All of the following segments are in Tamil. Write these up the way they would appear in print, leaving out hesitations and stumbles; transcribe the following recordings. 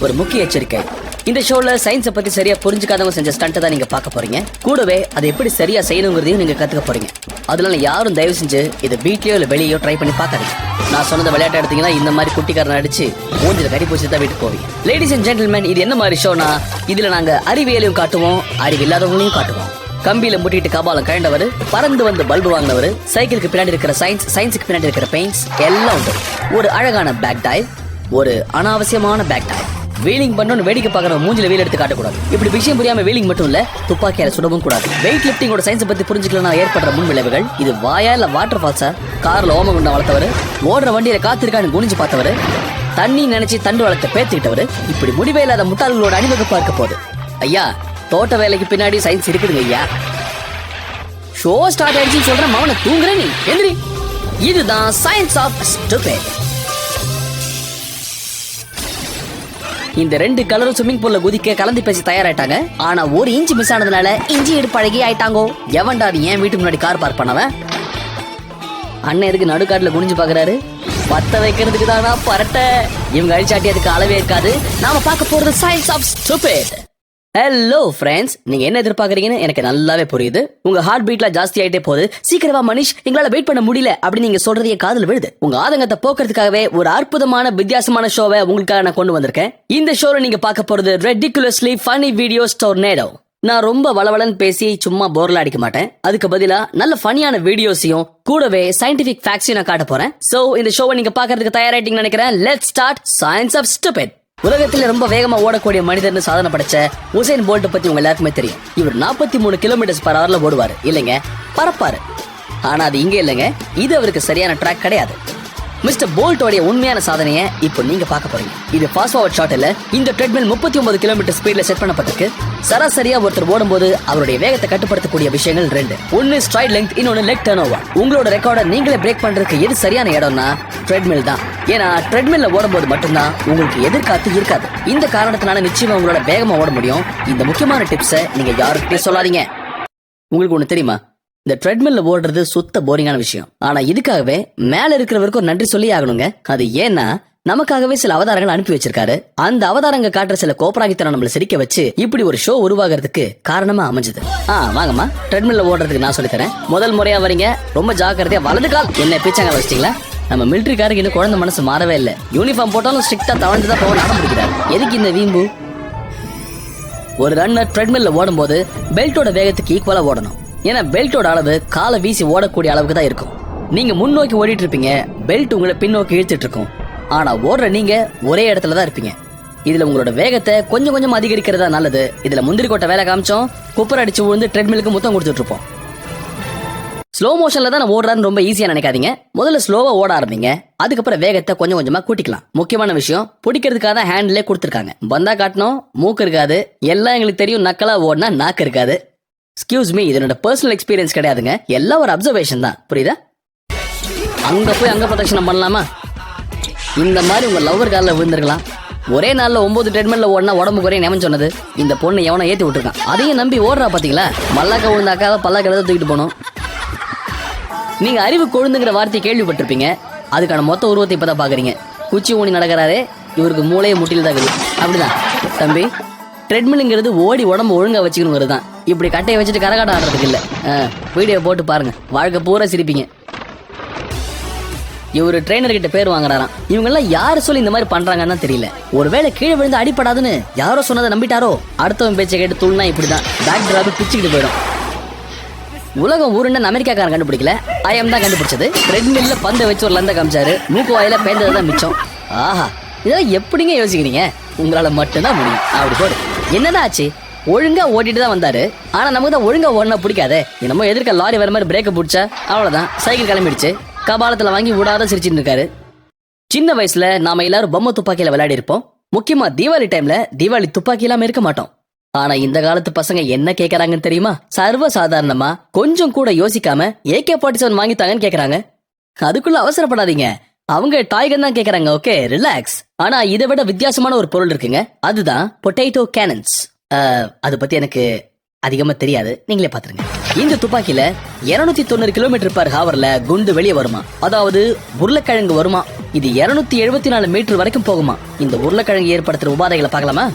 ஒரு முக்கிய எச்சரிக்கை. இந்த ஷோல சயின்ஸை பத்தி சரியா புரிஞ்சுக்காதவங்க செஞ்ச ஸ்டண்ட் தான் நீங்க பார்க்க போறீங்க. கூடவே அதை எப்படி சரியா செய்யணுங்கிறதையும் நீங்க கத்துக்க போறீங்க. அதனால யாரும் தயவு செஞ்சு இதை வீட்லயோ இல்ல வெளியோ ட்ரை பண்ணி பார்க்காதீங்க. நான் சொன்னதை விளையாட்டு எடுத்தீங்கன்னா இந்த மாதிரி குட்டிக்காரன் அடிச்சு மூஞ்சில கறி பூச்சி தான் வீட்டுக்கு போவீங்க. லேடிஸ் அண்ட் ஜென்டில்மேன், இது என்ன மாதிரி ஷோனா, இதுல நாங்க அறிவியலையும் காட்டுவோம், அறிவில்லாதவங்களையும் காட்டுவோம். கம்பியில முட்டிட்டு கபாலம் கழண்டவர், பறந்து வந்து பல்பு வாங்கினவர், சைக்கிளுக்கு பின்னாடி இருக்கிற சயின்ஸ், சயின்ஸுக்கு பின்னாடி இருக்கிற பெயிண்ட்ஸ் எல்லாம் உண்டு. ஒரு அழகான பேக் டைவ், ஒரு அனாவசியமான பேக் டைவ். வீலிங் பண்ணணும் வேடிக்கை பார்க்கற மூஞ்சில வீல் எடுத்து காட்டக்கூடாது. இப்படி விஷயம் புரியாம வீலிங் மட்டும் இல்ல, துப்பாக்கியால சுடவும் கூடாது. வெயிட் லிப்டிங்கோட சயின்ஸ் பத்தி புரிஞ்சுக்கலனா ஏற்படுற முன் விளைவுகள். இது வாயா இல்ல வாட்டர் ஃபால்ஸா, கார்ல ஓமகுண்டம் வளர்த்தவர், ஓடுற வண்டியில காத்திருக்கான்னு குனிஞ்சு பார்த்தவர், தண்ணி நினைச்சு தண்டு வளர்த்த பேத்துக்கிட்டவர், இப்படி முடிவே இல்லாத முட்டாள்களோட அணிவகுப்பா இருக்க போகுது. ஐயா, தோட்ட வேலைக்கு பின்னாடி சயின்ஸ் இருக்குதுங்க ஐயா. ஷோ ஸ்டார்ட் ஆயிடுச்சுன்னு சொல்ற மவனை தூங்குற நீ எந்திரி. இதுதான் சயின்ஸ் ஆஃப் ஸ்டூபிட். இந்த ரெண்டு கலரும் ஸ்விம்மிங் பூல்ல குதிக்க கலந்து பேசி தயாராயிட்டாங்க. ஆனா ஒரு இன்ச் மிஸ் ஆனதுனால இஞ்சி எடுப்பு அழகி ஆயிட்டாங்கோ. எவன்டா அது ஏன் வீட்டுக்கு முன்னாடி கார் பார்க் பண்ணவன்? அண்ணன் எதுக்கு நடுக்காட்டுல குனிஞ்சு பாக்குறாரு? பத்த வைக்கிறதுக்கு தானா பரட்ட. இவங்க அழிச்சாட்டி அதுக்கு அளவே இருக்காது. நாம பார்க்க போறது science of stupid. Hello friends, நீங்க என்ன எதிர்பார்க்கறீங்கன்னு எனக்கு நல்லாவே புரியுது. உங்க ஹார்ட் பீட்ல ஜாஸ்தி ஆயிட்டே போகுது. சீக்கிரமா மனிஷ், எங்களால வெயிட் பண்ண முடியல அப்படின்னு நீங்க சொல்றது என் காதுல விழுது. உங்க ஆதங்கத்தை போக்குறதுக்காகவே ஒரு அற்புதமான வித்தியாசமான ஷோவை உங்களுக்காக நான் கொண்டு வந்திருக்கேன். இந்த ஷோல நீங்க பார்க்க போறது ரெடிகுலஸ்லி ஃபன்னி வீடியோஸ் டோர்னேடோ. நான் ரொம்ப வளவளன்னு பேசி சும்மா போர்ல அடிக்க மாட்டேன். அதுக்கு பதிலா நல்ல ஃபன்னியான வீடியோஸையும் கூடவே சயின்டிபிக் ஃபேக்ட்ஸையும் நான் காட்ட போறேன். சோ இந்த ஷோவை நீங்க பாக்குறதுக்கு தயாராயிட்டீங்கன்னு நினைக்கிறேன். Let's start science of stupid. உலகத்துல ரொம்ப வேகமா ஓடக்கூடிய மனிதர்னு சாதனை படைச்ச உசைன் போல்ட் பத்தி உங்க எல்லாருக்குமே தெரியும். இவர் 43 km/h ஓடுவாரு இல்லைங்க, பறப்பாரு. ஆனா அது இங்க இல்லைங்க, இது அவருக்கு சரியான ட்ராக் கிடையாது. மிஸ்டர் போல்ட்டோடைய உண்மையான சாதனையை இப்போ நீங்க பார்க்க போறீங்க. இது ஃபாஸ்ட் ஃபார்வர்ட் ஷாட் இல்ல. இந்த ட்ரெட்மில் 39 km ஸ்பீட்ல செட் பண்ணப்பட்டிருக்கு. சராசரியா ஒருத்தர் ஓடும்போது அவருடைய வேகத்தை கட்டுப்படுத்தக்கூடிய விஷயங்கள் ரெண்டு. ஒன்னு ஸ்ட்ரைட் லெங்த், இன்னொன்னு லெக் டர்ன் ஓவர். உங்களோட ரெக்கார்டை நீங்களே பிரேக் பண்றதுக்கு எது சரியான இடம்னா ட்ரெட்மில் தான். ஏன்னா ட்ரெட்மில்ல ஓடும்போது மட்டும்தான் உங்களுக்கு எதிர்காத்து இருக்காது. இந்த காரணத்தினால நிச்சயமா உங்களோட வேகமா ஓட முடியும். இந்த முக்கியமான டிப்ஸை நீங்க யாருக்கிட்டே சொல்லாதீங்க. உங்களுக்கு ஒண்ணு தெரியுமா, இந்த ட்ரெட்மில்ல ஓடுறது சுத்த போரிங்கான விஷயம். ஆனா இதுக்காகவே மேல இருக்கிறவருக்கும் நன்றி சொல்லி ஆகணுங்க. அது ஏன்னா நமக்காகவே சில அவதாரங்கள் அனுப்பி வச்சிருக்காரு. அந்த அவதாரங்க காட்டுற சில கோப்பராகித்தனம் நம்மள சிரிக்க வச்சு இப்படி ஒரு ஷோ உருவாகிறதுக்கு காரணமா அமைஞ்சது. வாங்கம்மா, ட்ரெட்மில்ல ஓடுறதுக்கு நான் சொல்லி தரேன். முதல் முறையா வரீங்க, ரொம்ப ஜாக்கிரதையா வலது கால். என்ன பேச்சாங்க வச்சிட்டீங்களா? நம்ம மிலிட்டரிக்காரருக்கு இன்னும் குழந்தை மனசு மாறவே இல்ல. யூனிஃபார்ம் போட்டாலும் ஸ்ட்ரிக்டா தவழ்ந்துதான் போக நாடம் பிடிக்கிறாரு. எதுக்கு இந்த வீம்பு? ஒரு ரன்னர் ட்ரெட்மில்ல ஓடும் போது பெல்ட்டோட வேகத்துக்கு ஈக்குவலா ஓடணும். ஏன்னா பெல்ட்டோட அளவு காலை வீசி ஓடக்கூடிய அளவுக்கு தான் இருக்கும். நீங்க முன்னோக்கி ஓடிட்டு இருப்பீங்க, பெல்ட் உங்களை பின்னோக்கி இழுத்துட்டு இருக்கும். ஆனா ஓடுற நீங்க ஒரே இடத்துல தான் இருப்பீங்க. இதுல உங்களோட வேகத்தை கொஞ்சம் கொஞ்சம் அதிகரிக்கிறதா நல்லது. இதுல முந்திரி கொட்டை வேலை காமிச்சோம், குப்பர் அடிச்சு விழுந்து ட்ரெட்மிலுக்கு முத்தம் கொடுத்துட்டு இருப்போம். ஸ்லோ மோஷன்ல தான் ஓடுறான்னு ரொம்ப ஈஸியா நினைக்காதீங்க. முதல்ல ஸ்லோவா ஓட ஆரம்பிங்க, அதுக்கப்புறம் வேகத்தை கொஞ்சம் கொஞ்சமா கூட்டிக்கலாம். முக்கியமான விஷயம், பிடிக்கிறதுக்காக தான் ஹேண்ட்லே கொடுத்துருக்காங்க. பந்தா காட்டணும், மூக்கு இருக்காது. எல்லாம் எங்களுக்கு தெரியும், நக்கலா ஓடினா நாக்கு இருக்காது. எக்ஸ்கியூஸ் மீ, இது என்னோட பர்சனல் எக்ஸ்பீரியன்ஸ் கிடையாதுங்க. எல்லாம் ஒரு அப்சர்வேஷன் தான், புரியுதா? அங்க போய் அங்க பிரதட்சணம் பண்ணலாமா? இந்த மாதிரி உங்க லவ்வர் காலில் விழுந்திருக்கலாம். ஒரே நாள்ல 9 ட்ரெட்மில்ல ஓடினா உடம்பு குறைய நியமன் சொன்னது இந்த பொண்ணு எவனை ஏத்தி விட்டுருக்கான். அதையும் நம்பி ஓடுறா பாத்தீங்களா? மல்லாக்க விழுந்தாக்காத பல்லாக்க தூக்கிட்டு போனோம். நீங்க அறிவு கொழுந்துங்கிற வார்த்தையை கேள்விப்பட்டிருப்பீங்க. அதுக்கான மொத்த உருவத்தை இப்பதான் பாக்குறீங்க. குச்சி ஊனி நடக்கிறாரே, இவருக்கு மூளையை முட்டில தான் இருக்குது. அப்படிதான் தம்பி, ட்ரெட்மில்ங்கிறது ஓடி உடம்பு ஒழுங்கா வச்சுக்கணுங்கிறது தான். இப்படி கட்டையை வச்சுட்டு கரகாட்டம் ஆடுறதுக்கு இல்ல. வீடியோ போட்டு பாருங்க, வாழ்க்கை பூரா சிரிப்பீங்க. இவரு ட்ரெயினர் கிட்ட பேர் வாங்குறாராம். இவங்க எல்லாம் யாரு சொல்லி இந்த மாதிரி பண்றாங்கன்னு தெரியல. ஒருவேளை கீழே விழுந்து அடிப்படாதுன்னு யாரோ சொன்னதை நம்பிட்டாரோ? அடுத்தவன் பேச்சை கேட்டு துள்னா இப்படிதான் பேக் டிராப் பிச்சுக்கிட்டு போயிடும். உலகம் ஊருன்னு அமெரிக்காக்காரன் கண்டுபிடிக்கல, ஐஎம் தான் கண்டுபிடிச்சது. ட்ரெட்மில்ல பந்தை வச்சு ஒரு லந்த காமிச்சாரு, மூக்கு வாயில பேந்ததுதான் மிச்சம். ஆஹா, இதெல்லாம் எப்படிங்க யோசிக்கிறீங்க? உங்களால மட்டும்தான் முடியும். அப்படி போடு. என்னதான் ஆச்சு? ஒழுங்கா ஓட்டிட்டு தான் வந்தாரு. ஆனா நமக்கு தான் ஒழுங்கா ஓடினா பிடிக்காதே. என்னமோ எதிர்க்க லாரி வர மாதிரி பிரேக்க பிடிச்சா அவ்வளவுதான், சைக்கிள் கிளம்பிடுச்சு. கபாலத்துல வாங்கி விடாத சிரிச்சுட்டு இருக்காரு. சின்ன வயசுல நாம எல்லாரும் பொம்மை துப்பாக்கியில விளையாடி இருப்போம். முக்கியமா தீபாவளி டைம்ல தீபாவளி துப்பாக்கி இல்லாம இருக்க மாட்டோம். ஆனா இந்த காலத்து பசங்க என்ன கேக்குறாங்கன்னு தெரியுமா? சர்வ சாதாரணமா கொஞ்சம் கூட யோசிக்காம AK-47 வாங்கித்தாங்கன்னு கேக்குறாங்க. அதுக்குள்ள அவசரப்படாதீங்க, அவங்க டாய்கன் தான் கேக்குறாங்க. Okay, relax. ஆனா இதை விட வித்தியாசமான ஒரு பொருள் இருக்குங்க, அதுதான் பொட்டேட்டோ கேனன்ஸ். அது பத்தி எனக்கு அதிகமா தெரியாது, நீங்களே பாத்துருங்க. இந்த துப்பாக்கியில 290 km/hல குண்டு வெளியே வருமா, அதாவது உருளைக்கிழங்கு வருமா. இது 274 மீட்டர் வரைக்கும் போகுமா. இந்த உருளைக்கிழங்கு ஏற்படுத்துற உபாதைகளை பார்க்கலாமா?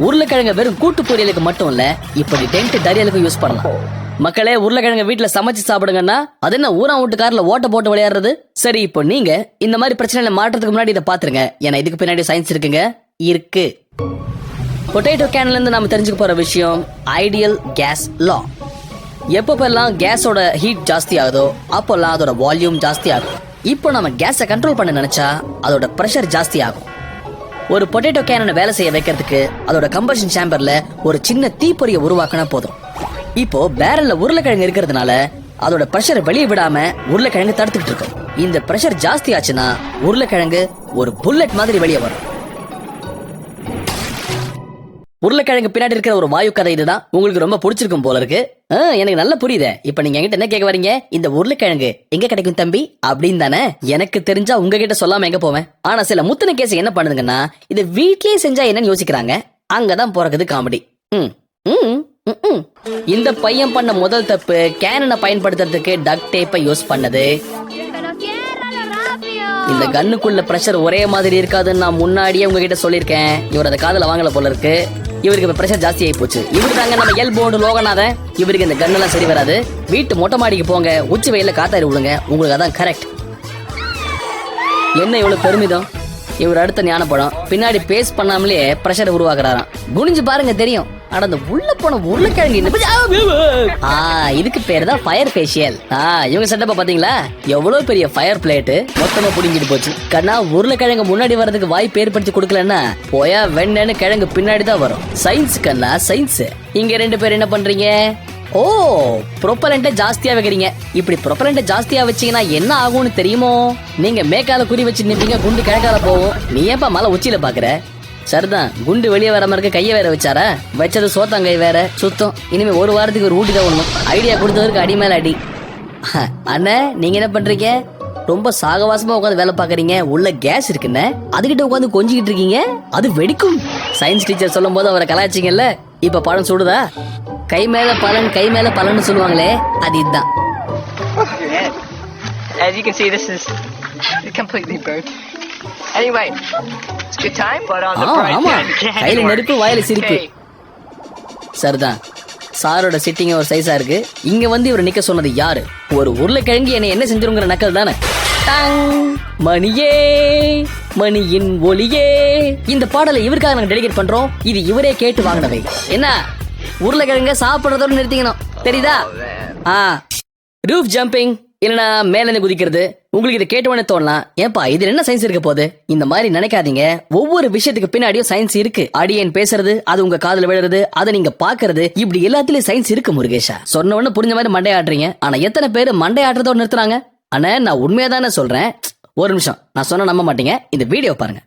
உருளைக்கிழங்கு வெறும் கூட்டு பொரியலுக்கு மட்டும் இல்ல, இப்படி டென்ட் டரியலுக்கும் யூஸ் பண்ணலாம். மக்களே, உருளைக்கிழங்கு வீட்டுல சமைச்சு சாப்பிடுங்கன்னா அது என்ன ஊரா வீட்டு கார்ல ஓட்ட போட்டு விளையாடுறது? சரி, இப்போ நீங்க இந்த மாதிரி பிரச்சனை மாற்றத்துக்கு முன்னாடி இதை பாத்துருங்க. ஏன்னா இதுக்கு பின்னாடி சயின்ஸ் இருக்குங்க, இருக்கு. பொட்டேட்டோ கேன்ல இருந்து நாம தெரிஞ்சுக்க போற விஷயம் ஐடியல் கேஸ் லா. எப்பப்பெல்லாம் கேஸோட ஹீட் ஜாஸ்தி ஆகுதோ அப்பெல்லாம் அதோட வால்யூம் ஜாஸ்தி ஆகும். இப்போ நம்ம கேஸை கண்ட்ரோல் பண்ண நினைச்சா அதோட பிரஷர் ஜாஸ்தி ஆகும். ஒரு பொட்டேட்டோ கேனை வேலை செய்ய வைக்கிறதுக்கு அதோட கம்பஷன் சேம்பர்ல ஒரு சின்ன தீப்பொறியை உருவாக்கினா போதும். இப்போ பேரல்ல உருளைக்கிழங்கு இருக்கிறதுனால அதோட பிரஷரை வெளியே விடாம உருளைக்கிழங்கு தடுத்துக்கிட்டு இருக்கும். இந்த பிரஷர் ஜாஸ்தி ஆச்சுன்னா உருளைக்கிழங்கு ஒரு புல்லட் மாதிரி வெளியே வரும். உருளைக்கிழங்கு பின்னாடி இருக்கிற ஒரு வாயு கதை இதுதான். உங்களுக்கு ரொம்ப பிடிச்சிருக்கும் போல இருக்கு. எனக்கு நல்லா புரியுது. இப்ப நீங்க என்கிட்ட என்ன கேட்க வரீங்க? இந்த உருளைக்கிழங்கு எங்க கிடைக்கும் தம்பி அப்படின்னு தானே. எனக்கு தெரிஞ்சா உங்ககிட்ட சொல்லாம எங்க போவேன். ஆனா சில முத்தின கேஸ் என்ன பண்ணுதுங்கன்னா, இதை வீட்லயே செஞ்சா என்னன்னு யோசிக்கிறாங்க. அங்கதான் பிறகுது காமெடி. இந்த பையன் பண்ண முதல் தப்பு கேனனை பயன்படுத்துறதுக்கு டக் டேப்பை யூஸ் பண்ணது. இந்த கன்னுக்குள்ள பிரஷர் ஒரே மாதிரி இருக்காதுன்னு நான் முன்னாடியே உங்ககிட்ட சொல்லியிருக்கேன். இவர் அதை காதல வாங்கல போல இருக்கு. இவருக்கு இப்ப பிரஷர் ஜாஸ்தி ஆகி போச்சு. இவரு தாங்க நம்ம எல்போர்டு லோகநாதன். இவருக்கு இந்த கன் எல்லாம் சரி வராது. வீட்டு மொட்டை மாடிக்கு போங்க, உச்சி வெயில காத்தாரி விடுங்க, உங்களுக்கு அதான் கரெக்ட். என்ன இவ்வளவு பெருமிதம்? இவர் அடுத்த ஞானப்படம் பின்னாடி பேஸ் பண்ணாமலே பிரஷர் உருவாக்குறாராம். குனிஞ்சு பாருங்க தெரியும். ஆனா அந்த உள்ள போன உருளைக்கிழங்கு இதுக்கு பேரு தான் ஃபயர் ஃபேஷியல். இவங்க செட்டப்ப பாத்தீங்களா? எவ்வளவு பெரிய ஃபயர் பிளேட் மொத்தமா புடிங்கிட்டு போச்சு. கண்ணா, உருளைக்கிழங்கு முன்னாடி வர்றதுக்கு வாய்ப்பு ஏற்படுத்தி கொடுக்கலன்னா போயா வெண்ணன்னு கிழங்கு பின்னாடி தான் வரும். சயின்ஸ் கண்ணா, சயின்ஸ். இங்க ரெண்டு பேர் என்ன பண்றீங்க? ஓ, ப்ரொப்பலண்ட ஜாஸ்தியா வைக்கிறீங்க. இப்படி ப்ரொப்பலண்ட ஜாஸ்தியா வச்சீங்கன்னா என்ன ஆகும்னு தெரியுமோ? நீங்க மேக்கால குறி வச்சு நிப்பீங்க, குண்டு கிழக்கால போகும். நீ ஏப்பா மலை உச்சியில பாக்குற? சரிதான், குண்டு வெளியே வராம இருக்க கைய வேற வச்சாரா? வச்சது சோத்தாங்கை வேற சுத்தம். இனிமே ஒரு வாரத்துக்கு ஒரு ஊட்டி தான் ஒண்ணும். ஐடியா கொடுத்தவருக்கு அடி மேல அடி. அண்ணா, நீங்க என்ன பண்றீங்க? ரொம்ப சாகவாசமா உட்காந்து வேலை பாக்குறீங்க. உள்ள கேஸ் இருக்குன்னு அதுகிட்ட உட்காந்து கொஞ்சிக்கிட்டு இருக்கீங்க. அது வெடிக்கும். சயின்ஸ் டீச்சர் சொல்லும் போது அவரை கலாய்ச்சிங்கல்ல, இப்ப பழம் சுடுதா? கை மேல பலன், கை மேல பலன்னு சொல்லுவாங்களே, அது இதுதான். As you can see, this is completely burnt. Anyway, it's good time, but on the bright side, கையில நெருப்பு, வாயில சிரிப்பு. சரிதான், சாரோட சிட்டிங் ஒரு சைஸா இருக்கு. இங்க வந்து இவர் நிக்க சொன்னது யாரு? ஒரு உருளைக்கிழங்கு என்ன செஞ்சிருங்கிற நக்கல் தானே. மணியே, மணியின் ஒளியே. இந்த பாடலை இவருக்காக நாங்க டெடிகேட் பண்றோம். இது இவரே கேட்டு வாங்கினவை. என்ன உருளைக்கிழங்க சாப்பிடுறதோடு நிறுத்திக்கணும், தெரியுதா? ரூஃப் ஜம்பிங் இல்லனா மேல இருந்து குதிக்கிறது. உங்களுக்கு இதை கேட்டவனே தோணலாம், ஏன்பா இது என்ன சயின்ஸ் இருக்க போகுது? இந்த மாதிரி நினைக்காதீங்க. ஒவ்வொரு விஷயத்துக்கு பின்னாடியும் சயின்ஸ் இருக்கு. அடியேன் பேசுறது, அது உங்க காதுல விழுறது, அதை நீங்க பாக்குறது, இப்படி எல்லாத்துலயும் சயின்ஸ் இருக்கு முருகேஷா. சொன்ன உடனே புரிஞ்ச மாதிரி மண்டை ஆடுறீங்க. ஆனா எத்தனை பேர் மண்டை ஆடுறதோடு நிறுத்துறாங்க? ஆனா நான் உண்மையா தானே சொல்றேன். ஒரு நிமிஷம், நான் சொன்ன நம்ப மாட்டீங்க. இந்த வீடியோ பாருங்க.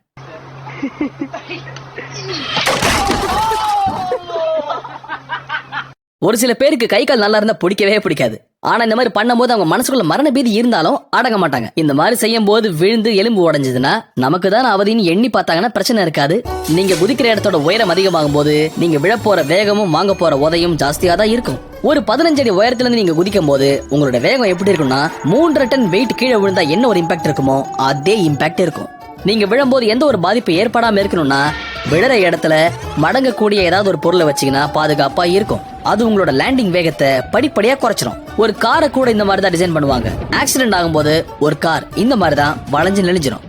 ஒரு சில பேருக்கு கை கால் நல்லா இருந்தா பிடிக்கவே பிடிக்காது. ஆனா இந்த மாதிரி பண்ணும்போது அவங்க மனசுக்குள்ள மரண பீதி இருந்தாலும் அடங்க மாட்டாங்க. இந்த மாதிரி செய்யும் போது விழுந்து எலும்பு உடைஞ்சதுன்னா நமக்கு தான் அவதின்னு எண்ணி பார்த்தாங்கன்னா பிரச்சனை இருக்காது. நீங்க குதிக்கிற இடத்தோட உயரம் அதிகமாகும் போது நீங்க விழப்போற வேகமும் வாங்க போற உதையும் ஜாஸ்தியா தான் இருக்கும். ஒரு 15 அடி உயரத்துல இருந்து நீங்க குதிக்கும் போது உங்களோட வேகம் எப்படி இருக்கும்னா 3.5 டன் வெயிட் கீழே விழுந்தா என்ன ஒரு இம்பாக்ட் இருக்குமோ அதே இம்பாக்ட் இருக்கும். நீங்க விழும்போது எந்த ஒரு பாதிப்பு ஏற்படாம இருக்கணும்னா விழுற இடத்துல மடங்கக்கூடிய ஏதாவது ஒரு பொருளை வச்சீங்கன்னா பாதுகாப்பா இருக்கும். அது உங்களோட லேண்டிங் வேகத்தை படிப்படியா குறைச்சிடும். ஒரு காரை கூட இந்த மாதிரி தான் டிசைன் பண்ணுவாங்க. ஆக்சிடென்ட் ஆகும்போது ஒரு கார் இந்த மாதிரி தான் வளைஞ்சு நெளிஞ்சிடும்.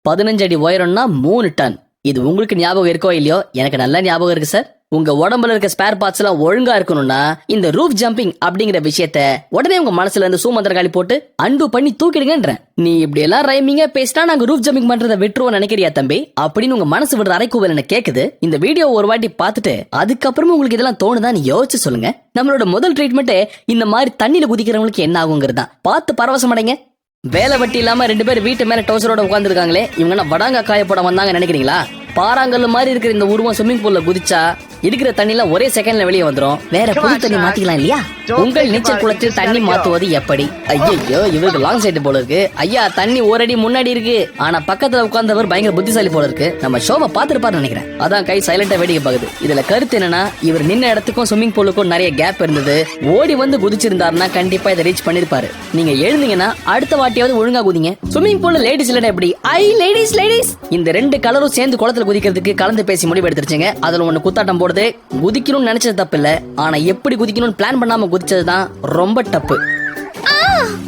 15 அடி உயரம்னா 3 டன். இது உங்களுக்கு ஞாபகம் இருக்கோ இல்லையோ, எனக்கு நல்ல ஞாபகம் இருக்கு சார். உங்க உடம்புல இருக்க ஸ்பேர் பார்ட்ஸ் எல்லாம் ஒழுங்கா இருக்கணும்னா இந்த ரூஃப் ஜம்பிங் அப்படிங்கிற விஷயத்த உடனே உங்க மனசுல இருந்து சூமந்திரகாளி போட்டு அண்டு பண்ணி தூக்கிடுங்கன்றேன். நீ இப்படி எல்லாம் ரைமிங்கா பேசினா நாங்க ரூஃப் ஜம்பிங் பண்றதை விட்டுருவோம் நினைக்கிறியா தம்பி அப்படின்னு உங்க மனசு விடுற அரைக்கூவல் என்ன கேக்குது. இந்த வீடியோ ஒரு வாட்டி பார்த்துட்டு அதுக்கப்புறமா உங்களுக்கு இதெல்லாம் தோணுதான் யோசிச்சு சொல்லுங்க. நம்மளோட முதல் ட்ரீட்மெண்ட் இந்த மாதிரி தண்ணியில குதிக்கிறவங்களுக்கு என்ன ஆகுங்கிறதா. பார்த்து பரவசம் அடைங்க. வேலை வட்டி இல்லாம 2 பேர் வீட்டு மேல டவுசரோட உட்கார்ந்து இருக்காங்களே, இவங்க வடாங்க காயப்பட வந்தாங்க நினைக்கிறீங்களா? பாறாங்கல்ல மாதிரி இருக்கிற இந்த உருவம் ஸ்விம்மிங் பூல்ல குதிச்சா இருக்கிற தண்ணில ஒரே செகண்ட்ல வெளியே வந்துரும். வேற புது தண்ணி மாத்திக்கலாம் இல்லையா? உங்கள் நீச்சல் குளத்தில் தண்ணி மாத்துவது எப்படி? ஐயோ, இவருக்கு லாங் சைடு போல இருக்கு. ஐயா, தண்ணி ஒரு அடி முன்னாடி இருக்கு. ஆனா பக்கத்துல உட்கார்ந்தவர் பயங்கர புத்திசாலி போல இருக்கு. நம்ம ஷோவை பாத்துருப்பாரு நினைக்கிறேன். அதான் கை சைலண்டா வேடிக்கை பாக்குது. இதுல கருத்து என்னன்னா, இவர் நின்ன இடத்துக்கும் ஸ்விம்மிங் பூலுக்கும் நிறைய கேப் இருந்தது. ஓடி வந்து குதிச்சிருந்தாருன்னா கண்டிப்பா இதை ரீச் பண்ணிருப்பாரு. நீங்க எழுந்தீங்கன்னா அடுத்த வாட்டியாவது ஒழுங்கா குதிங்க. ஸ்விம்மிங் பூல்ல லேடிஸ் இல்லனா எப்படி? ஐ லேடிஸ் லேடிஸ். இந்த ரெண்டு கலரும் சேர்ந்து குளத்துல குதிக்கிறதுக்கு கலந்து பேசி முடிவு எடுத்துருச்சுங்க. அதுல ஒண்ணு குத்தாட்டம் போடுது. குதிக்கணும்னு நினைச்சது தப்பு இல்ல, ஆனா எப்படி குதிக்கணும்னு பிளான் பண்ணாம குதிச்சதுதான் ரொம்ப தப்பு.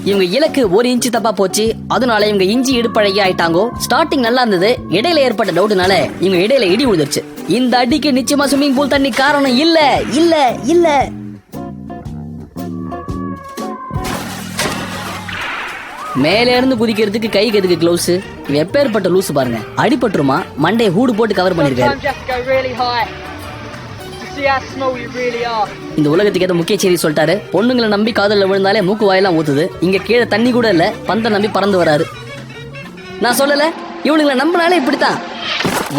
இவங்க இலக்கு 1 இன்ச் தப்பா போச்சு. அதனால இவங்க இஞ்சி இடுப்பழகி ஆயிட்டாங்க. ஸ்டார்டிங் நல்லா இருந்தது. இடையில ஏற்பட்ட டவுட்னால இவங்க இடையில இடி விழுந்துருச்சு. இந்த அடிக்கு நிச்சயமா ஸ்விம்மிங் பூல் தண்ணி காரணம் இல்ல இல்ல இல்ல. மேல இருந்து குதிக்கிறதுக்கு கைக்கு எதுக்கு கிளவுஸ்? எப்பேற்பட்ட லூசு பாருங்க. அடிபட்டுருமா? மண்டைய ஹூடு போட்டு கவர் பண்ணிருக்காரு. இந்த உலகத்துக்கு ஏதோ முக்கிய செய்தி சொல்லிட்டாரு. பொண்ணுங்களை நம்பி காதல்ல விழுந்தாலே மூக்கு வாயெல்லாம் ஊத்துது. இங்க கீழே தண்ணி கூட இல்ல, பந்த நம்பி பறந்து வராரு. நான் சொல்லல, இவனுங்களை நம்பினாலே இப்படித்தான்.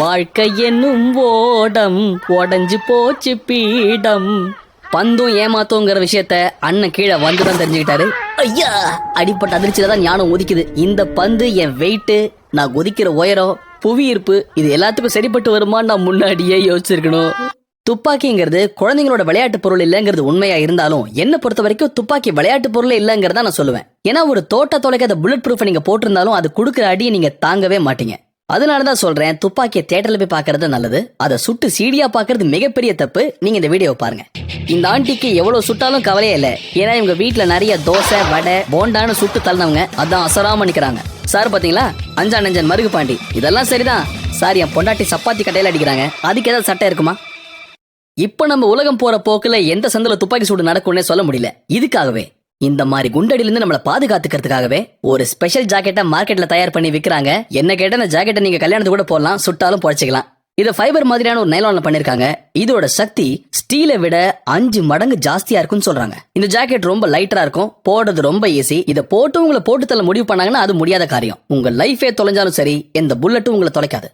வாழ்க்கை என்னும் ஓடம் உடஞ்சு போச்சு பீடம். பந்தும் ஏமாத்தோங்கிற விஷயத்த அண்ணன் கீழே வந்துதான் தெரிஞ்சுக்கிட்டாரு. ஐயா, அடிப்பட்ட அதிர்ச்சியில்தான் ஞானம் ஒதுக்குது. இந்த பந்து என் வெயிட்டு, நான் குதிக்கிற உயரம், புவியீர்ப்பு, இது எல்லாத்துக்கும் சரிப்பட்டு வருமான்னு நான் முன்னாடியே யோசிச்சிருக்கணும். துப்பாக்கிங்கிறது குழந்தைங்களோட விளையாட்டு பொருள் இல்லங்கிறது உண்மையா இருந்தாலும் என்ன பொறுத்த வரைக்கும் துப்பாக்கி விளையாட்டு பொருள் இல்லங்கிறதா நான் சொல்லுவேன். ஏன்னா ஒரு தோட்ட தொலைக்காத புல்லட் ப்ரூஃப் நீங்க போட்டிருந்தாலும் அது கொடுக்குற அடியை நீங்க தாங்கவே மாட்டீங்க. அதனாலதான் சொல்றேன், துப்பாக்கியை தியேட்டர்ல போய் பாக்குறது நல்லது. அதை சுட்டு சீடியா பாக்குறது மிகப்பெரிய தப்பு. நீங்க இந்த வீடியோ பாருங்க. இந்த ஆண்டிக்கு எவ்வளவு சுட்டாலும் கவலையே இல்ல. ஏன்னா இவங்க வீட்டுல நிறைய தோசை வடை போண்டான்னு சுட்டு தள்ளினவங்க. அதான் அசராம நிக்கிறாங்க. சார் பாத்தீங்களா, அஞ்சா நெஞ்சன் மருகு பாண்டி. இதெல்லாம் சரிதான் சார். என் பொண்டாட்டி சப்பாத்தி கட்டையில அடிக்கிறாங்க, அதுக்கு ஏதாவது சட்டை இருக்குமா? இப்ப நம்ம உலகம் போற போக்குல எந்த சந்தில துப்பாக்கி சூடு நடக்கும்னே சொல்ல முடியல. இதுக்காகவே இந்த மாதிரி குண்டடியில இருந்து நம்மள பாதுகாத்துக்கிறதுக்காகவே ஒரு ஸ்பெஷல் ஜாக்கெட்டை மார்க்கெட்ல தயார் பண்ணி விக்கிறாங்க. என்ன கேட்ட இந்த ஜாக்கெட்டை நீங்க கல்யாணத்துக்கு கூட போடலாம், சுட்டாலும் பொழைச்சிக்கலாம். இத ஃபைபர் மாதிரியான ஒரு நைலான்ல பண்ணிருக்காங்க. இதோட சக்தி ஸ்டீலை விட 5 மடங்கு ஜாஸ்தியா இருக்குன்னு சொல்றாங்க. இந்த ஜாக்கெட் ரொம்ப லைட்டரா இருக்கும், போடுறது ரொம்ப ஈஸி. இத போட்டு உங்களை போட்டு தள்ள முடிவு பண்ணாங்கன்னா அது முடியாத காரியம். உங்க லைஃபே தொலைஞ்சாலும் சரி, எந்த புல்லட்டும் உங்களை தொலைக்காது.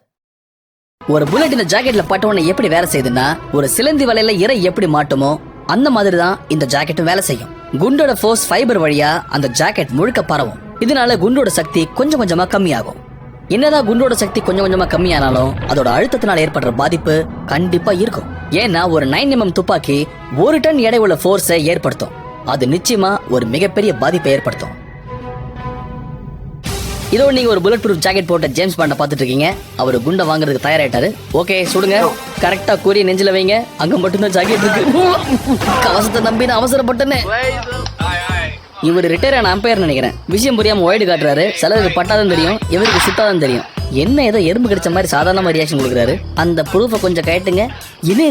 ஒரு புல்லட் இந்த ஜாக்கெட்ல பட்டவன எப்படி வேலை செய்யுதுன்னா, ஒரு சிலந்தி வலையில இறை எப்படி மாட்டுமோ அந்த மாதிரி தான் இந்த ஜாக்கெட்டும் வேலை செய்யும். குண்டோட ஃபோர்ஸ் ஃபைபர் வழியா அந்த ஜாக்கெட் முழுக்க பரவும். இதனால குண்டோட சக்தி கொஞ்சம் கொஞ்சமா கம்மியாகும். என்னதான் குண்டோட சக்தி கொஞ்சம் கொஞ்சமா கம்மியானாலும் அதோட அழுத்தத்தினால ஏற்படுற பாதிப்பு கண்டிப்பா இருக்கும். ஏன்னா ஒரு 9mm துப்பாக்கி 1 டன் எடை உள்ள ஃபோர்ஸை ஏற்படுத்தும். அது நிச்சயமா ஒரு மிகப்பெரிய பாதிப்பை ஏற்படுத்தும். இதோ நீங்க ஒரு புல்லட் ப்ரூஃப் ஜாக்கெட் போட்ட ஜேம்ஸ் பாண்ட பாத்துட்டு இருக்கீங்க. அவரு குண்டை வாங்குறதுக்கு தயாராயிட்டாரு. ஓகே, சுடுங்க. கரெக்டா கூறி நெஞ்சில வைங்க. அங்க மட்டும்தான் ஜாக்கெட் இருக்கு. கவசத்தை நம்பி நான் அவசரப்பட்டேன்னு. இவர் ரிட்டையர் ஆன அம்பையர் நினைக்கிறேன். விஷயம் புரியாம ஒய்டு காட்டுறாரு. சிலருக்கு பட்டாதான் தெரியும், இவருக்கு சுட்டாதான் தெரியும். என்ன ஏதோ எறும்பு கிடைச்ச மாதிரி சாதாரணமா ரியாக்ஷன் கொடுக்குறாரு. அந்த ப்ரூஃபை கொஞ்சம் கட்டுங்க. இது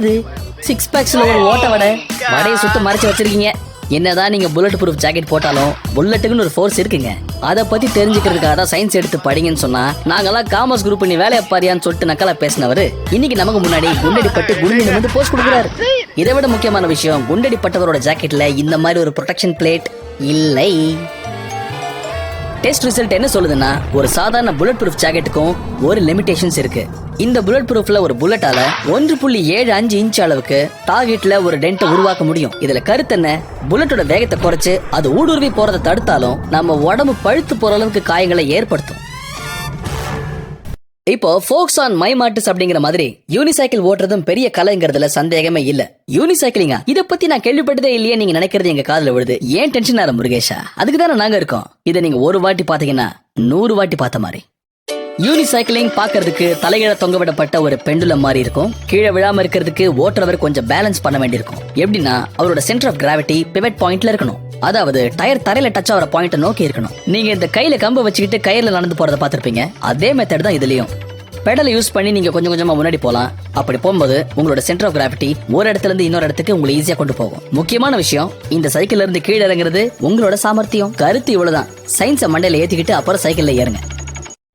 6 பேக்ஸ்ல ஒரு ஓட்ட வடையை சுத்த மறைச்சு வச்சிருக்கீங்க. என்னதான் நீங்க புல்லட் ப்ரூஃப் ஜாக்கெட் போட்டாலும் புல்லட்டுக்குன்னு ஒரு ஃபோர்ஸ் இருக்குங்க. அதை பத்தி தெரிஞ்சுக்கிறதுக்காக தான் சயின்ஸ் எடுத்து படிங்கன்னு சொன்னா, நாங்கெல்லாம் காமர்ஸ் குரூப் பண்ணி வேலையை பாரியான்னு சொல்லிட்டு நக்கலா பேசினவர் இன்னைக்கு நமக்கு முன்னாடி குண்டடிப்பட்டு குண்டு வந்து போஸ்ட் கொடுக்குறாரு. இதை விட முக்கியமான விஷயம், குண்டடிப்பட்டவரோட ஜாக்கெட்ல இந்த மாதிரி ஒரு ப்ரொடெக்ஷன் பிளேட் இல்லை. டெஸ்ட் ரிசல்ட் என்ன சொல்லுதுன்னா, ஒரு சாதாரண புல்லட் ப்ரூஃப் ஜாக்கெட்டுக்கும் ஒரு லிமிடேஷன்ஸ் இருக்கு. இந்த புல்லட் ப்ரூஃப்ல ஒரு புல்லட்டால 1.75 இன்ச் அளவுக்கு டார்கெட்ல ஒரு டென்ட் உருவாக்க முடியும். இதுல கருத்து என்ன, புல்லட்டோட வேகத்தை குறைச்சு அது ஊடுருவி போறதை தடுத்தாலும் நம்ம உடம்பு பழுத்து போற அளவுக்கு காயங்களை ஏற்படுத்தும். இப்போ ஃபோக்ஸ் ஆன் மை மார்ட்ஸ் அப்படிங்கிற மாதிரி யூனிசைக்கிள் ஓட்டுறதும் பெரிய கலைங்கிறதுல சந்தேகமே இல்ல. யூனிசைக்கிளிங்கா, இத பத்தி நான் கேள்விப்பட்டதே இல்லையே நீங்க நினைக்கிறது எங்க காதுல விழுது. ஏன் டென்ஷன் ஆற முருகேஷா? அதுக்கு தானே நாங்க இருக்கோம். இதை நீங்க ஒரு வாட்டி பாத்தீங்கன்னா 100 வாட்டி பார்த்த மாதிரி. யூனிசைக்கிளிங் பாக்குறதுக்கு தலையில தொங்க விடப்பட்ட ஒரு பெண்டுலம் மாதிரி இருக்கும். கீழே விழாம இருக்கிறதுக்கு ஓட்டுறவர் கொஞ்சம் பேலன்ஸ் பண்ண வேண்டியிருக்கும். எப்படின்னா அவரோட சென்டர் ஆஃப் கிராவிட்டி பிவட் பாயிண்ட்ல இருக்கணும். அதாவது டயர் தரையில டச் ஆகிற பாயிண்ட் நோக்கி இருக்கணும். நீங்க இந்த கையில கம்பை வச்சுக்கிட்டு கயிறுல நடந்து போறத பாத்திருப்பீங்க. அதே மெத்தட் தான் இதுலயும். பெடலை யூஸ் பண்ணி நீங்க கொஞ்சம் கொஞ்சமா முன்னாடி போலாம். அப்படி போகும்போது உங்களோட சென்டர் ஆஃப் கிராவிட்டி ஒரு இடத்துல இருந்து இன்னொரு இடத்துக்கு உங்களை ஈஸியா கொண்டு போகும். முக்கியமான விஷயம், இந்த சைக்கிள்ல இருந்து கீழே இறங்குறது உங்களோட சாமர்த்தியம். கருத்து இவ்வளவுதான். சயின்ஸை மண்டையில ஏத்திக்கிட்டு அப்புறம் சைக்கிள்ல ஏறுங்க.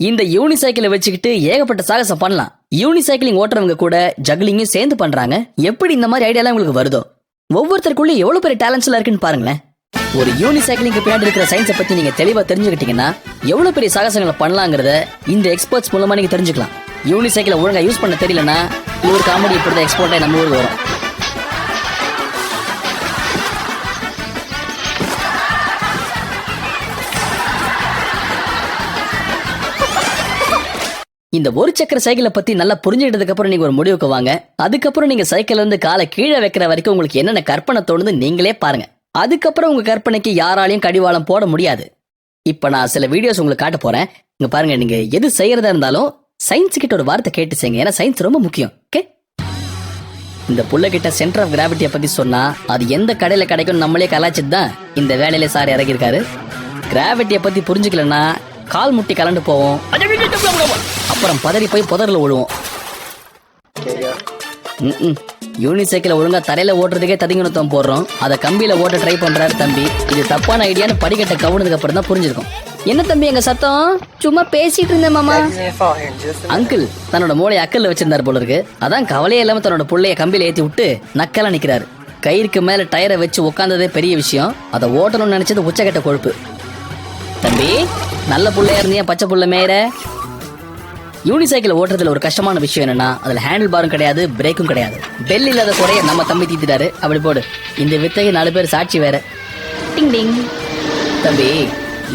இந்த யூனிசைக்கிளை வச்சுக்கிட்டு ஏகப்பட்ட சாகசம் பண்ணலாம். யூனிசைக்கிளிங் ஓட்டுறவங்க கூட ஜக்லிங்கும் சேர்ந்து பண்றாங்க. எப்படி இந்த மாதிரி ஐடியா உங்களுக்கு வருதோ? ஒவ்வொருத்தருக்குள்ள எவ்வளவு பெரிய டேலண்ட்ஸ் எல்லாம் இருக்குன்னு பாருங்களேன். ஒரு யூனிசைக்கிளிங்க்கு பின்னாடி இருக்கிற சயின்ஸை பத்தி நீங்க தெளிவா தெரிஞ்சுக்கிட்டீங்கன்னா எவ்வளவு பெரிய சாகசங்களை பண்ணலாங்கிறத இந்த எக்ஸ்பர்ட்ஸ் மூலமா நீங்க தெரிஞ்சுக்கலாம். யூனிசைக்கிளை ஒழுங்கா யூஸ் பண்ண தெரியலன்னா ஒரு காமெடி இப்படிதான் எக்ஸ்போர்ட்டா நம்ம ஊருக்கு வரும். இந்த ஒரு சக்கர சைக்கிளை பத்தி நல்லா புரிஞ்சுக்கிட்டதுக்கு அப்புறம் நீங்க ஒரு முடிவுக்கு வாங்க. அதுக்கப்புறம் நீங்க சைக்கிள்ல இருந்து காலை கீழே வைக்கிற வரைக்கும் உங்களுக்கு என்னென்ன கற்பனை தோணுது நீங்களே பாருங்க. அதுக்கப்புறம் உங்க கற்பனைக்கு யாராலையும் கடிவாளம் போட முடியாது. இப்ப நான் சில வீடியோஸ் உங்களுக்கு காட்ட போறேன். இங்க பாருங்க, நீங்க எது செய்யறதா இருந்தாலும் சயின்ஸ் கிட்ட ஒரு வார்த்தை கேட்டு செய்யுங்க. ஏன்னா சயின்ஸ் ரொம்ப முக்கியம். ஓகே, இந்த புள்ள கிட்ட சென்டர் ஆஃப் கிராவிட்டியை பத்தி சொன்னா அது எந்த கடையில கிடைக்கும் நம்மளே கலாச்சிட்டு தான் இந்த வேலையில சார் இறங்கியிருக்காரு. கிராவிட்டியை பத்தி புரிஞ்சுக்கலன்னா கால் முட்டி கலண்டு போவோம், அப்புறம் பதறி போய் புதர்ல விழுவோம். யூனிசைக்கிள ஒழுங்கா தரையில ஓட்டுறதுக்கே ததிங்குணத்தம் போடுறோம், அதை கம்பியில ஓட்ட ட்ரை பண்றாரு தம்பி. இது தப்பான ஐடியான்னு படிக்கட்ட கவுனதுக்கு அப்புறம் தான் புரிஞ்சிருக்கும். என்ன தம்பி எங்க சத்தம்? சும்மா பேசிட்டு இருந்தேன் மாமா. அங்கிள் தன்னோட மூளையை அக்கல்ல வச்சிருந்தாரு போல இருக்கு. அதான் கவலையே இல்லாம தன்னோட புள்ளைய கம்பியில ஏத்தி விட்டு நக்கலா நிக்கிறாரு. கயிறுக்கு மேல டயரை வச்சு உட்காந்ததே பெரிய விஷயம், அதை ஓட்டணும்னு நினைச்சது உச்சக்கட்ட கொழுப்பு. தம்பி நல்ல புள்ளையா இருந்தீங்க, பச்சை புள்ள மேயற. யூனிசைக்கிள் ஓட்டுறதுல ஒரு கஷ்டமான விஷயம் என்னன்னா அதுல ஹேண்டில் பாரும் கிடையாது, பிரேக்கும் கிடையாது. பெல் இல்லாத குறைய நம்ம தம்பி தீத்துட்டாரு. அப்படி போடு, இந்த வித்தைக்கு 4 பேர் சாட்சி வேற. டிங் டிங். தம்பி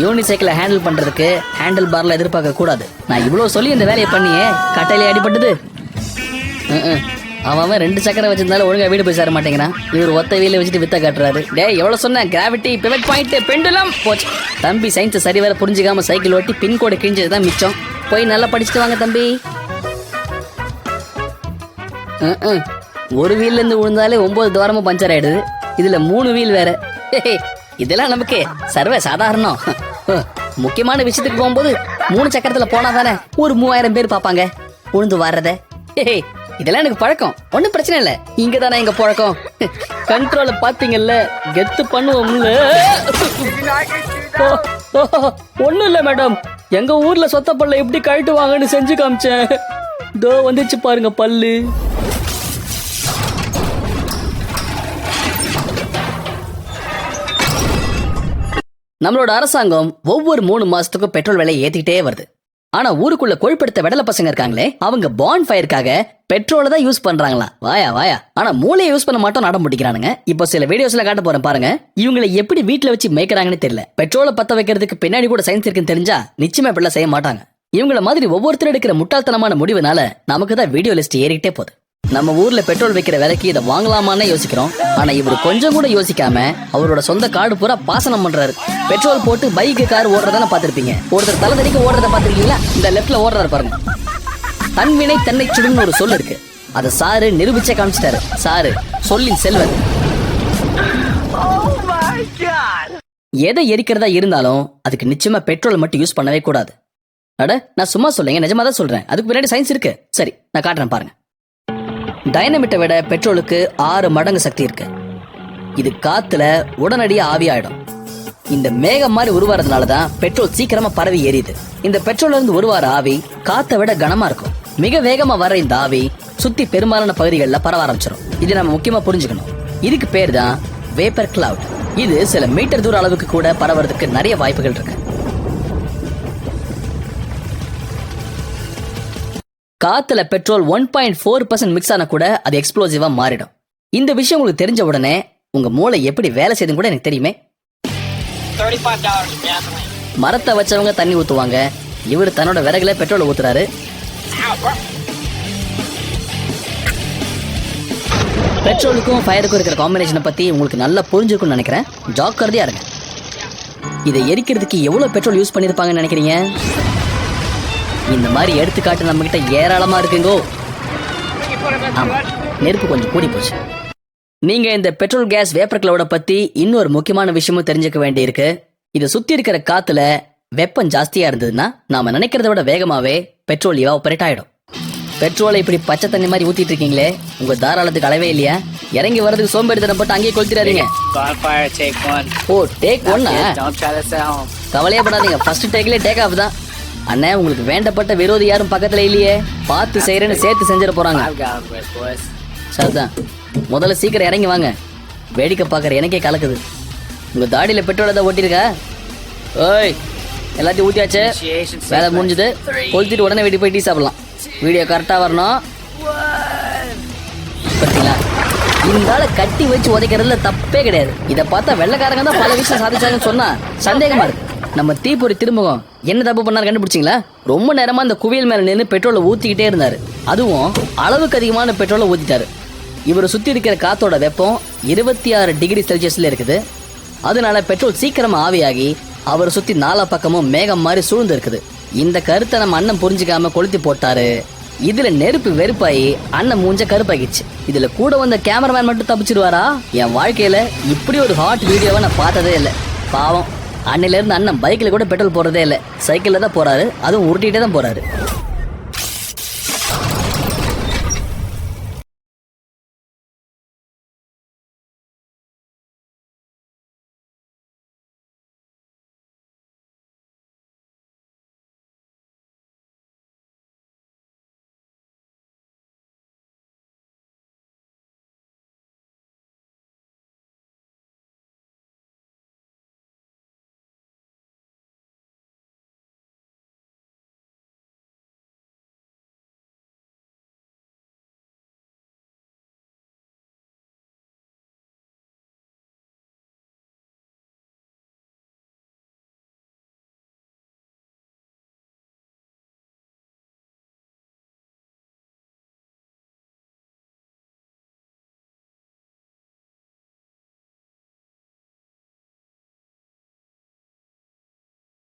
யூனிசைக்கிளை ஹேண்டில் பண்றதுக்கு ஹேண்டில் பார்ல எதிர்பார்க்க கூடாது. நான் இவ்வளவு சொல்லி இந்த வேலையை பண்ணியே கட்டையிலே அடிபட்டது. அவன் 2 சக்கரம் வச்சிருந்தாலும் ஒழுங்கா வீடு போய் சேர மாட்டேங்கிறான். இவர் ஒத்த வீல வச்சுட்டு வித்த காட்டுறாரு. டேய் எவ்வளவு சொன்ன? கிராவிட்டி, பிவட் பாயிண்ட், பெண்டுலம் போச்சு. தம்பி சயின்ஸ் சரி வேற புரிஞ்சுக்காம சைக்கிள் ஓட்டி பின்கோடு கிழிஞ்சதுதான் மிச்சம். போய் நல்லா படிச்சுட்டு வாங்க தம்பி. ஒரு வீல்ல இருந்து விழுந்தாலே 9 துவாரமும் பஞ்சர் ஆயிடுது, இதுல 3 வீல் வேற. இதெல்லாம் நமக்கு சர்வ சாதாரணம். முக்கியமான விஷயத்துக்கு போகும்போது 3 சக்கரத்துல போனா தானே ஒரு 3000 பேர் பாப்பாங்க உழுந்து வர்றத. இதெல்லாம் எனக்கு பழக்கம், ஒன்னும் பிரச்சனை இல்ல. இங்க தானே எங்க பழக்கம். கண்ட்ரோல பாத்தீங்கல்ல, கெத்து பண்ணுவோம்ல. ஒண்ணும் இல்ல மேடம், எங்க ஊர்ல சொத்த பல்ல எப்படி கழட்டுவாங்கன்னு செஞ்சு காமிச்சேன். தோ வந்துச்சு பாருங்க பல்லு. நம்மளோட அரசாங்கம் ஒவ்வொரு 3 மாசத்துக்கும் பெட்ரோல் விலை ஏத்திட்டே வருது. ஆனா ஊருக்குள்ள கொழுப்படுத்த வெடல பசங்க இருக்காங்களே, அவங்க பான் ஃபயருக்காக பெட்ரோல தான் யூஸ் பண்றாங்களா. வாயா வாயா. ஆனா மூளையை யூஸ் பண்ண மாட்டோம், நாடம் முடிக்கிறானுங்க. இப்போ சில வீடியோஸ்ல காட்ட போறேன் பாருங்க. இவங்களை எப்படி வீட்டுல வச்சு மேய்க்கிறாங்கன்னு தெரியல. பெட்ரோலை பத்த வைக்கிறதுக்கு பின்னாடி கூட சயின்ஸ் இருக்குன்னு தெரிஞ்சா நிச்சயமா இப்படிலாம் செய்ய மாட்டாங்க. இவங்கள மாதிரி ஒவ்வொருத்தரும் எடுக்கிற முட்டாள்தனமான முடிவுனால நமக்கு தான் வீடியோ லிஸ்ட் ஏறிட்டே போகுது. நம்ம ஊர்ல பெட்ரோல் வைக்கிற விலைக்கு இதை வாங்கலாமான்னு யோசிக்கிறோம். ஆனா இவரு கொஞ்சம் கூட யோசிக்காம அவரோட சொந்த காடு பூரா பாசனம் பண்றாரு. பெட்ரோல் போட்டு பைக்கு கார் ஓடுறதான பாத்திருப்பீங்க. ஒருத்தர் தலை தடிக்க ஓடுறத பாத்திருக்கீங்களா? இந்த லெப்ட்ல ஓடுறாரு பாருங்க. தன்வினை தன்னை சுடுன்னு ஒரு சொல் இருக்கு, அதை சாரு நிரூபிச்சே காமிச்சிட்டாரு. சாரு சொல்லின் செல்வர். எதை எரிக்கிறதா இருந்தாலும் அதுக்கு நிச்சயமா பெட்ரோல் மட்டும் யூஸ் பண்ணவே கூடாது. அட நான் சும்மா சொல்லுங்க, நிஜமா தான் சொல்றேன். அதுக்கு பின்னாடி சயின்ஸ் இருக்கு. சரி நான் காட்டுறேன் பாருங்க. டைனமிட்டை விட பெட்ரோலுக்கு 6 மடங்கு சக்தி இருக்கு. இது காத்துல உடனடியா ஆவியாயிடும். இந்த மேகம் மாதிரி உருவாறதுனாலதான் பெட்ரோல் சீக்கிரமா பரவி எரியுது. இந்த பெட்ரோல்ல இருந்து உருவார ஆவி காத்தை விட கனமா இருக்கும். மிக வேகமா வர இந்த ஆவி சுத்தி பெரும்பாலான பகுதிகளில் பரவ ஆரம்பிச்சிடும். இது நம்ம முக்கியமா புரிஞ்சுக்கணும். இதுக்கு பேர் தான் வேப்பர் கிளவுட். இது சில மீட்டர் தூர அளவுக்கு கூட பரவறதுக்கு நிறைய வாய்ப்புகள் இருக்கு. காத்துல பெட்ரோல் 1.4% மிக்ஸ் ஆன கூட அது எக்ஸ்ப்ளோசிவா மாறிடும். இந்த விஷயம் உங்களுக்கு தெரிஞ்ச உடனே உங்க மூளை எப்படி வேலை செய்யுதுன்னு கூட எனக்கு தெரியுமே. மரத்தை வச்சவங்க தண்ணி ஊத்துவாங்க, இவர் தன்னோட விறகுல பெட்ரோல் ஊத்துறாரு. பெட்ரோலுக்கும் ஃபயருக்கும் இருக்கிற காம்பினேஷனை பத்தி உங்களுக்கு நல்லா புரிஞ்சிருக்கும்னு நினைக்கிறேன். ஜாக்கிரதையா இருங்க. இதை எரிக்கிறதுக்கு எவ்வளவு பெட்ரோல் யூஸ் பண்ணிருப்பாங்கன்னு நினைக்கிறீங்க? இந்த மாதிரி எடுத்துக்காட்டு நம்ம கிட்ட ஏராளமா இருக்குங்கோ. ஆமா, நெருப்பு கொஞ்சம் கூடி போச்சு. நீங்க இந்த பெட்ரோல் கேஸ் வேப்பர் கிளவுட பத்தி இன்னொரு முக்கியமான விஷயமும் தெரிஞ்சுக்க வேண்டி இருக்கு. இதை சுத்தி இருக்கிற காத்துல வெப்பம் ஜாஸ்தியா இருந்ததுன்னா நாம நினைக்கிறத விட வேகமாவே பெட்ரோல் எவாபரேட் ஆயிடும். பெட்ரோலை இப்படி பச்சை தண்ணி மாதிரி ஊத்திட்டு இருக்கீங்களே, உங்க தாராளத்துக்கு அளவே இல்லையா? இறங்கி வரதுக்கு சோம்பேறித்தனம் போட்டு அங்கேயே கொளுத்திடாதீங்க. ஓ டேக் 1. கவலையே படாதீங்க, ஃபர்ஸ்ட் டேக்லயே டேக் ஆஃப் தான். அண்ணே உங்களுக்கு வேண்டப்பட்ட விரோதி யாரும் பக்கத்துல இல்லையே, பார்த்து செய்யறேன்னு சேர்த்து செஞ்சிட போறாங்க. சரிதான், முதல்ல சீக்கிரம் இறங்கி வாங்க. வேடிக்கை பாக்குற எனக்கே கலக்குது. உங்க தாடியில பெட்ரோல் தான் ஓட்டிருக்கா? ஓய் எல்லாத்தையும் ஊத்தியாச்சு, வேலை முடிஞ்சது. கொளுத்திட்டு உடனே வீட்டுக்கு போய் டீ சாப்பிடலாம். வீடியோ கரெக்டா வரணும். பார்த்தீங்களா, இந்த ஆளை கட்டி வச்சு உதைக்கிறதுல தப்பே கிடையாது. இதை பார்த்தா வெள்ளைக்காரங்க தான் பல விஷயம் சாதிச்சாங்கன்னு சொன்னா சந்தேகமா இருக்கு. நம்ம தீப்பொறி திரும்பவும் என்ன தப்பு பண்ணாரு கண்டுபிடிச்சிங்களா? ரொம்ப நேரமா அந்த குவியல் மேல நின்று பெட்ரோலை ஊத்திக்கிட்டே இருந்தாரு. அதுவும் அளவுக்கு அதிகமான பெட்ரோலை ஊத்திட்டாரு. இவரை சுத்தி இருக்கிற காத்தோட வெப்பம் 26 டிகிரி செல்சியஸ்ல இருக்குது. அதனால பெட்ரோல் சீக்கிரமா ஆவியாகி அவரை சுத்தி நாலா பக்கமும் மேகம் மாதிரி சூழ்ந்து இருக்குது. இந்த கருத்தை நம்ம அண்ணன் புரிஞ்சுக்காம கொளுத்தி போட்டாரு. இதுல நெருப்பு வெறுப்பாயி அண்ணன் மூஞ்ச கருப்பாகிடுச்சு. இதுல கூட வந்த கேமராமேன் மட்டும் தப்பிச்சிருவாரா? என் வாழ்க்கையில இப்படி ஒரு ஹாட் வீடியோவை நான் பார்த்ததே இல்லை. பாவம், அன்னையில இருந்து அண்ணன் பைக்ல கூட பெட்ரோல் போறதே இல்லை, சைக்கிள்ல தான் போறாரு. அதுவும் உருட்டிட்டே தான் போறாரு.